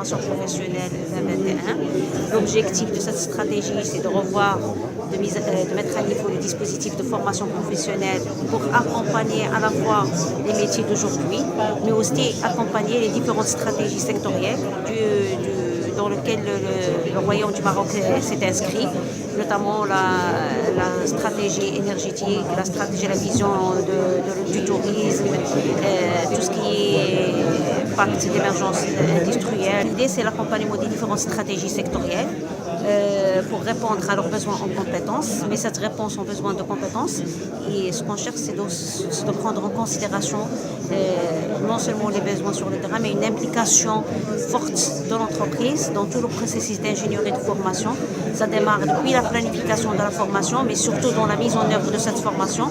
formation professionnelle 2021. L'objectif de cette stratégie, c'est de revoir, de mettre à niveau le dispositif de formation professionnelle pour accompagner à la fois les métiers d'aujourd'hui, mais aussi accompagner les différentes stratégies sectorielles dans lesquelles le Royaume du Maroc s'est inscrit, notamment la stratégie énergétique, la vision du tourisme, tout ce qui est pacte d'émergence industrielle. L'idée, c'est l'accompagnement des différentes stratégies sectorielles pour répondre à leurs besoins en compétences, mais cette réponse en besoin de compétences, et ce qu'on cherche, c'est de prendre en considération non seulement les besoins sur le terrain, mais une implication forte de l'entreprise dans tout le processus d'ingénierie et de formation. Ça démarre depuis la planification de la formation, mais surtout dans la mise en œuvre de cette formation,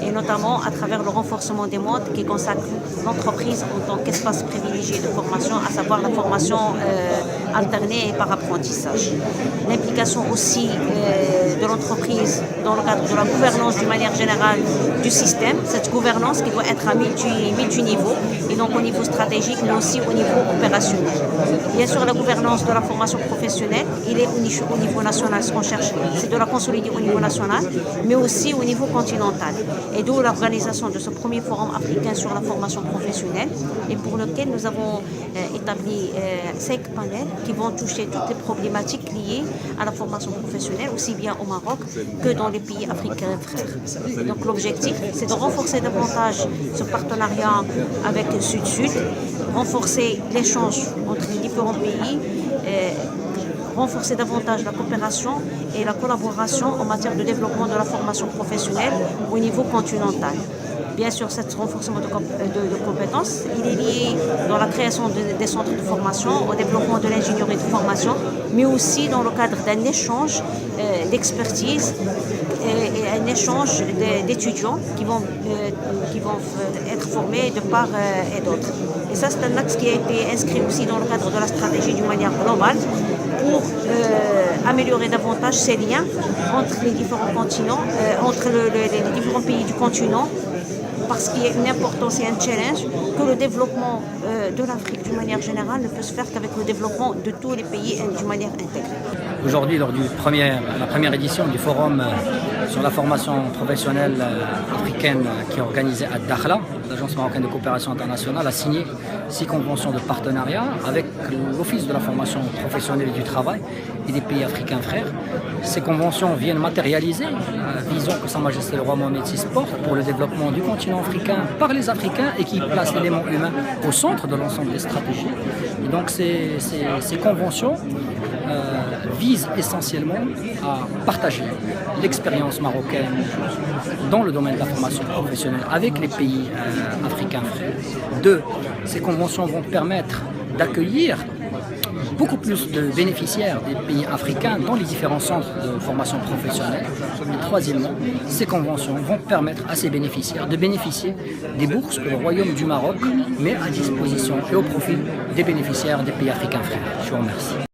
et notamment à travers le renforcement des modes qui consacrent l'entreprise en tant qu'espace privilégié de formation, à savoir la formation alternée et par apprentissage. L'implication aussi de l'entreprise dans le cadre de la gouvernance d'une manière générale du système, cette gouvernance qui doit être à multiniveau, et donc au niveau stratégique, mais aussi au niveau opérationnel. Bien sûr, la gouvernance de la formation professionnelle, il est au niveau national. Ce qu'on cherche, c'est de la consolider au niveau national, mais aussi au niveau continental. Et d'où l'organisation de ce premier forum africain sur la formation professionnelle, et pour lequel nous avons établi 5 panels qui vont toucher toutes les problématiques liées à la formation professionnelle, aussi bien au Maroc que dans les pays africains frères. Donc l'objectif, c'est de renforcer davantage ce partenariat avec le Sud-Sud, renforcer l'échange entre les différents pays, renforcer davantage la coopération et la collaboration en matière de développement de la formation professionnelle au niveau continental. Bien sûr, ce renforcement de compétences, il est lié dans la création des centres de formation, au développement de l'ingénierie de formation, mais aussi dans le cadre d'un échange d'expertise et un échange d'étudiants qui vont être formés de part et d'autre. Et ça, c'est un axe qui a été inscrit aussi dans le cadre de la stratégie d'une manière globale pour améliorer davantage ces liens entre les différents continents, entre les différents pays du continent, parce qu'il y a une importance et un challenge que le développement de l'Afrique d'une manière générale ne peut se faire qu'avec le développement de tous les pays d'une manière intégrée. Aujourd'hui, lors de la première édition du forum sur la formation professionnelle africaine qui est organisée à Dakhla, l'Agence marocaine de coopération internationale a signé 6 conventions de partenariat avec l'Office de la formation professionnelle et du travail et des pays africains frères. Ces conventions viennent matérialiser la vision que Sa Majesté le Roi Mohamed VI porte pour le développement du continent africain par les Africains et qui place l'élément humain au centre de l'ensemble des stratégies. Et donc ces conventions visent essentiellement à partager l'expérience marocaine dans le domaine de la formation professionnelle avec les pays africains frères. 2. Ces conventions vont permettre d'accueillir beaucoup plus de bénéficiaires des pays africains dans les différents centres de formation professionnelle. Et troisièmement, ces conventions vont permettre à ces bénéficiaires de bénéficier des bourses que le Royaume du Maroc met à disposition et au profit des bénéficiaires des pays africains frères. Je vous remercie.